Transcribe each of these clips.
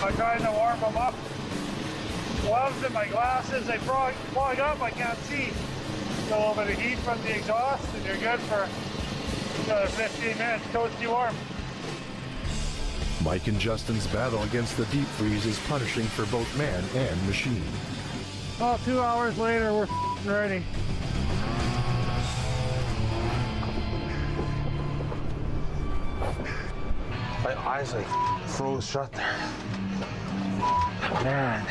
I'm trying to warm them up. Gloves and my glasses, they fog up, I can't see. A little bit of heat from the exhaust and you're good for another 15 minutes, toasty warm. Mike and Justin's battle against the deep freeze is punishing for both man and machine. Well, 2 hours later, we're ready. My eyes like froze shut there. Man.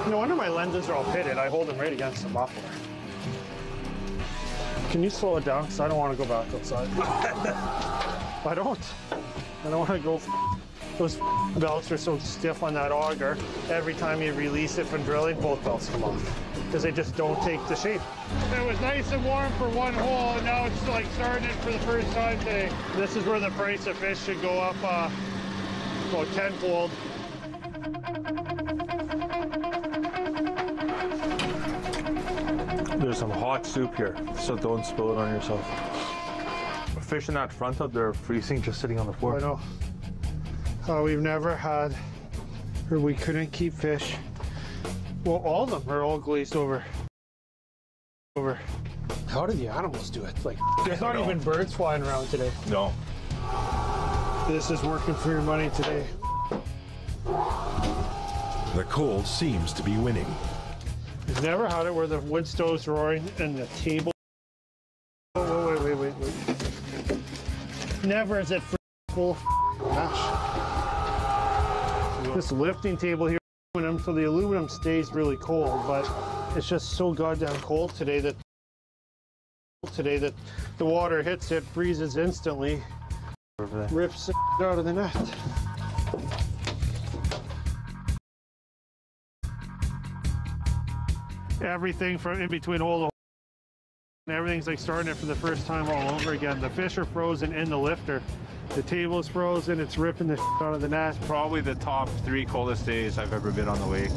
No wonder my lenses are all pitted. I hold them right against the muffler. Can you slow it down? Because I don't want to go back outside. I don't want to go. Those belts are so stiff on that auger. Every time you release it from drilling, both belts come off. Because they just don't take the shape. It was nice and warm for one hole, and now it's like starting it for the first time today. This is where the price of fish should go up about tenfold. There's some hot soup here, so don't spill it on yourself. Fish in that front up there are freezing just sitting on the floor. I know. We've never had, or we couldn't keep fish. Well, all of them are all glazed over. How do the animals do it? Like, there's not even birds flying around today. No. This is working for your money today. The cold seems to be winning. We've never had it where the wood stove's roaring and the table. Oh, wait. Never is it full of ash. This lifting table here, so the aluminum stays really cold, but it's just so goddamn cold today that the water hits it, freezes instantly, rips it out of the net. Everything from in between all the and everything's like starting it for the first time all over again. The fish are frozen in the lifter. The table's frozen, it's ripping the out of the net. Probably the top 3 coldest days I've ever been on the lake.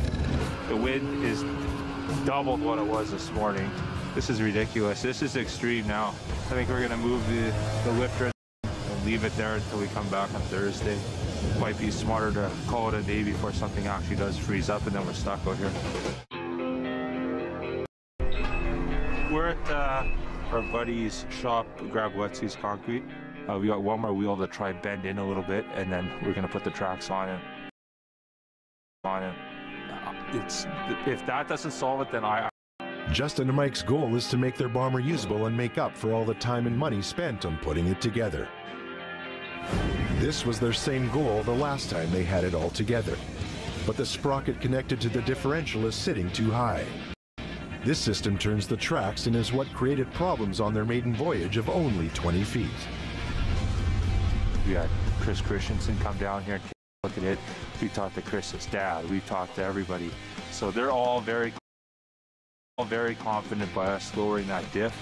The wind is doubled what it was this morning. This is ridiculous. This is extreme now. I think we're gonna move the lifter and leave it there until we come back on Thursday. Might be smarter to call it a day before something actually does freeze up and then we're stuck out here. We're at our buddy's shop, Grab Wetsy's Concrete. We got one more wheel to try and bend in a little bit, and then we're gonna put the tracks on it. If that doesn't solve it, then Justin and Mike's goal is to make their bomber usable and make up for all the time and money spent on putting it together. This was their same goal the last time they had it all together, but the sprocket connected to the differential is sitting too high. This system turns the tracks and is what created problems on their maiden voyage of only 20 feet. We had Chris Christensen come down here and look at it. We talked to Chris's dad. We talked to everybody. So they're all very confident by us lowering that diff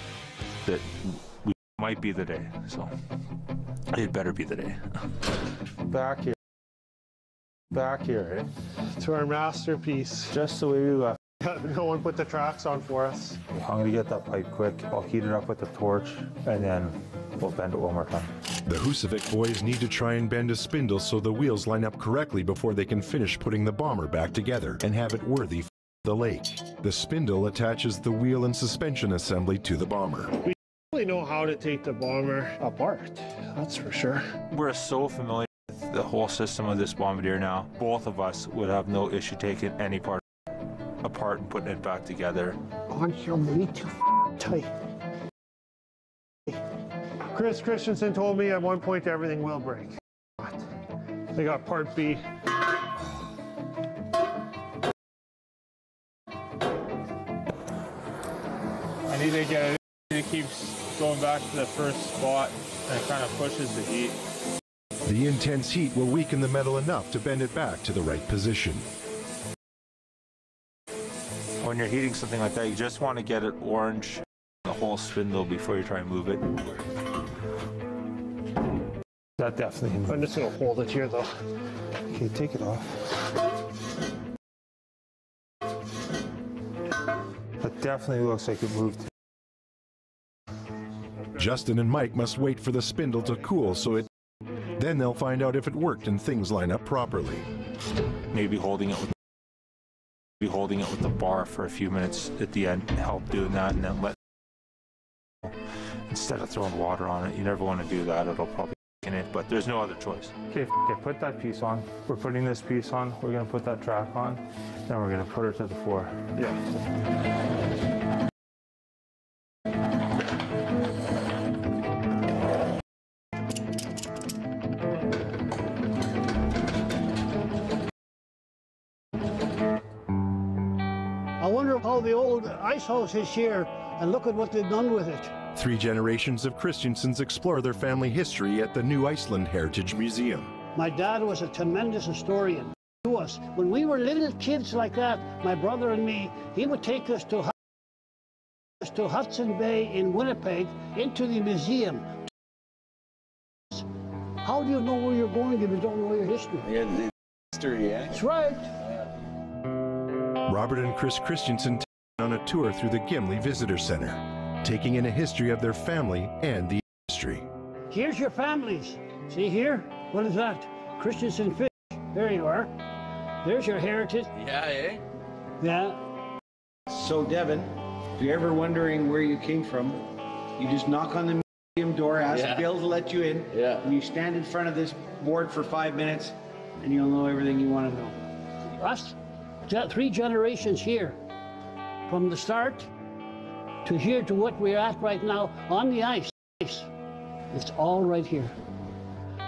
that we might be the day. So it better be the day. Back here, eh? To our masterpiece. Just the way we left. No one put the tracks on for us. I'm gonna get that pipe quick. I'll heat it up with the torch and then we'll bend it one more time. The Husavik boys need to try and bend a spindle so the wheels line up correctly before they can finish putting the bomber back together and have it worthy for the lake. The spindle attaches the wheel and suspension assembly to the bomber. We really know how to take the bomber apart, that's for sure. We're so familiar with the whole system of this bombardier now. Both of us would have no issue taking any part apart and putting it back together. On here way too tight. Chris Christensen told me at one point everything will break. They got part B. I need to get it. It keeps going back to the first spot and it kind of pushes the heat. The intense heat will weaken the metal enough to bend it back to the right position. When you're heating something like that, you just want to get it orange, the whole spindle before you try and move it. That definitely. I'm just going to hold it here though. Okay, take it off. That definitely looks like it moved. Justin and Mike must wait for the spindle to cool then they'll find out if it worked and things line up properly. maybe holding it with the bar for a few minutes at the end, help doing that, and then instead of throwing water on it. You never want to do that, it'll probably in it, but there's no other choice. Okay, put that piece on. We're putting this piece on. We're gonna put that track on, then we're gonna put her to the floor. Yeah. I wonder how the old ice house is here, and look at what they've done with it. 3 generations of Christiansens explore their family history at the New Iceland Heritage Museum. My dad was a tremendous historian to us. When we were little kids like that, my brother and me, he would take us to Hudson Bay in Winnipeg, into the museum. How do you know where you're going if you don't know your history? Yeah, the history, yeah. That's right. Robert and Chris Christiansen on a tour through the Gimli Visitor Center, taking in a history of their family and the industry. Here's your families. See here? What is that? Christensen fish. There you are. There's your heritage. Yeah, eh? Yeah. So, Devin, if you're ever wondering where you came from, you just knock on the museum door, ask Bill to let you in, and you stand in front of this board for 5 minutes, and you'll know everything you want to know. Us, 3 generations here, from the start to here to what we're at right now on the ice. It's all right here.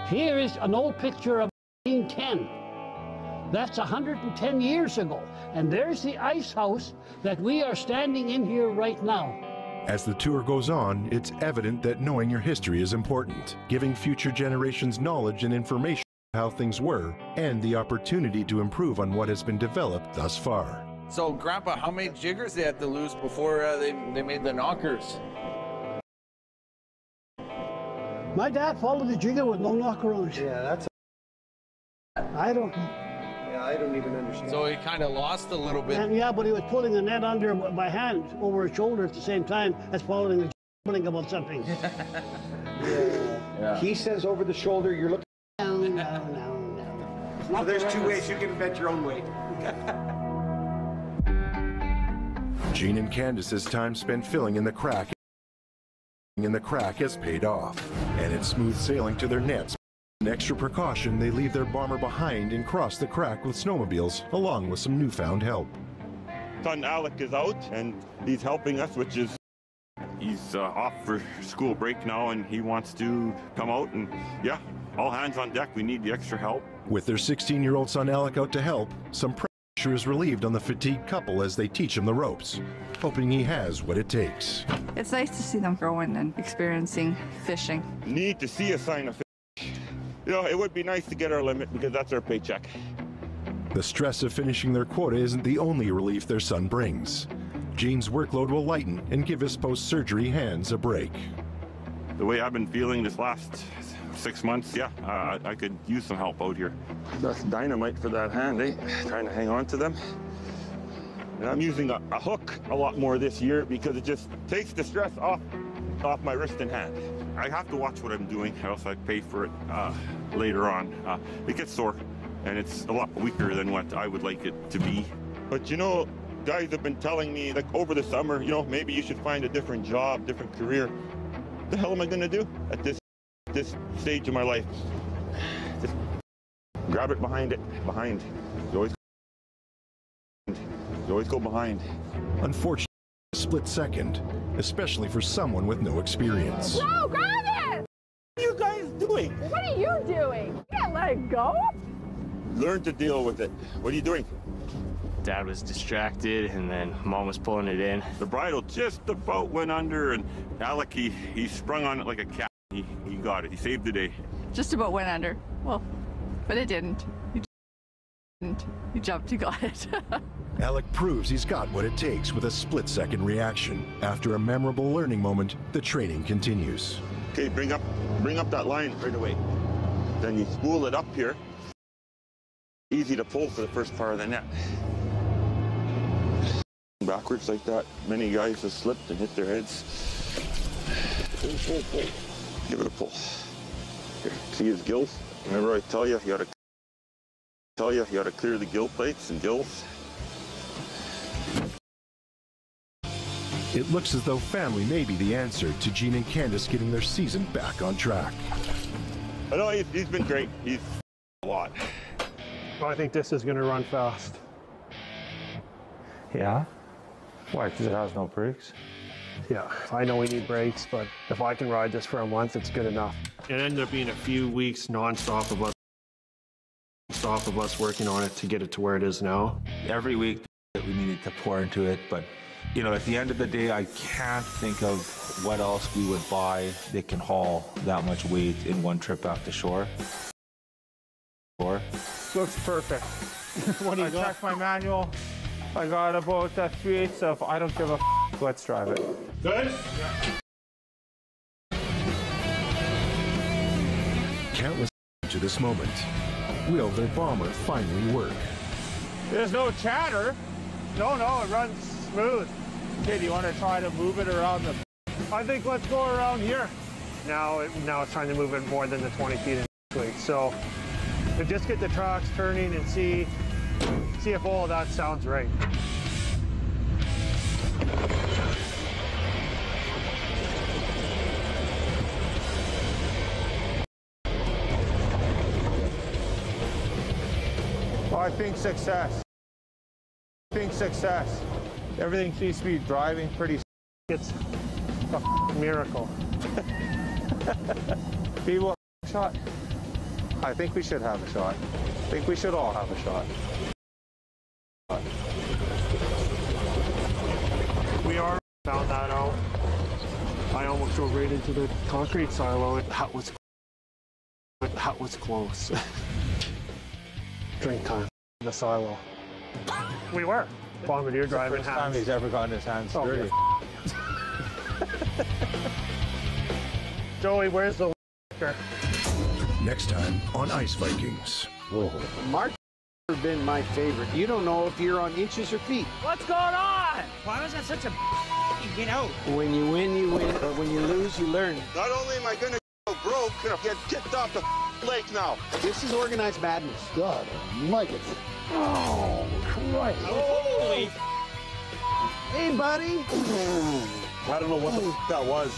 Here is an old picture of 1910. That's 110 years ago. And there's the ice house that we are standing in here right now. As the tour goes on, it's evident that knowing your history is important, giving future generations knowledge and information of how things were, and the opportunity to improve on what has been developed thus far. So, Grandpa, how many jiggers they had to lose before they made the knockers? My dad followed the jigger with no knocker on it. Yeah, that's... I don't... Yeah, I don't even understand. So he kind of lost a little bit. And yeah, but he was pulling the net under by hand over his shoulder at the same time as following the jigger about something. Yeah. He says over the shoulder, you're looking... No. So there's 2 ways you can invent your own way. Jean and Candace's time spent filling in the crack has paid off, and it's smooth sailing to their nets. An extra precaution, they leave their bomber behind and cross the crack with snowmobiles, along with some newfound help. Son Alec is out, and he's helping us, which is... He's off for school break now, and he wants to come out, and yeah, all hands on deck. We need the extra help. With their 16-year-old son Alec out to help, some pressure is relieved on the fatigued couple as they teach him the ropes, hoping he has what it takes. It's nice to see them growing and experiencing fishing. Need to see a sign of fish. You know, it would be nice to get our limit because that's our paycheck. The stress of finishing their quota isn't the only relief their son brings. Gene's workload will lighten and give his post-surgery hands a break. The way I've been feeling this last 6 months, yeah, I could use some help out here. That's dynamite for that hand, eh? Trying to hang on to them. And I'm using a hook a lot more this year because it just takes the stress off my wrist and hand. I have to watch what I'm doing, or else I pay for it later on. It gets sore, and it's a lot weaker than what I would like it to be. But you know, guys have been telling me, like over the summer, you know, maybe you should find a different job, different career. What the hell am I gonna do at this stage of my life? Just grab it behind it, behind. You always go behind. Unfortunately, a split second, especially for someone with no experience. No, grab it! What are you guys doing? What are you doing? You can't let it go. Learn to deal with it. What are you doing? Dad was distracted, and then Mom was pulling it in. The bridle just about went under, and Alec, he sprung on it like a cat. He got it. He saved the day. Just about went under. Well, but it didn't. He jumped, he got it. Alec proves he's got what it takes with a split-second reaction. After a memorable learning moment, the training continues. Okay, bring up that line right away. Then you spool it up here. Easy to pull for the first part of the net. Backwards like that. Many guys have slipped and hit their heads. Pull. Give it a pull. Here, see his gills? Remember I tell you, you gotta Tell you, you got to clear the gill plates and gills. It looks as though family may be the answer to Gene and Candace getting their season back on track. I know he's been great. He's a lot. I think this is going to run fast. Yeah? Why? Because it has no brakes? Yeah, I know we need brakes, but if I can ride this for a month, it's good enough. It ended up being a few weeks non-stop of us working on it to get it to where it is now. Every week that we needed to pour into it, but you know, at the end of the day, I can't think of what else we would buy that can haul that much weight in one trip back to shore. Looks perfect. What do you got? I checked my manual. I got about 3/8 of I don't give a let's drive it. Good? Countless to this moment. Will their bomber finally work? There's no chatter. No, it runs smooth. Okay, do you want to try to move it around the... I think let's go around here. Now it's trying to move it more than the 20 feet in this week. So just get the tracks turning and see if all of that sounds right. I think success. Everything seems to be driving pretty. It's a miracle. People have a shot. I think we should have a shot. I think we should all have a shot. We are found that out. I almost drove right into the concrete silo. That was close. Drink time. The silo. We were. Bombardier driving hands. First time he's ever gotten his hands dirty. Joey, where's the liquor? Next time on Ice Vikings. Whoa. Mark's never been my favorite. You don't know if you're on inches or feet. What's going on? Why was that such a get out? When you win, you win. But when you lose, you learn. Not only am I going to go broke, I'm going to get kicked off the lake now. This is organized madness. God, Mike. Oh, Christ. Holy. Hey, buddy. I don't know what the that was.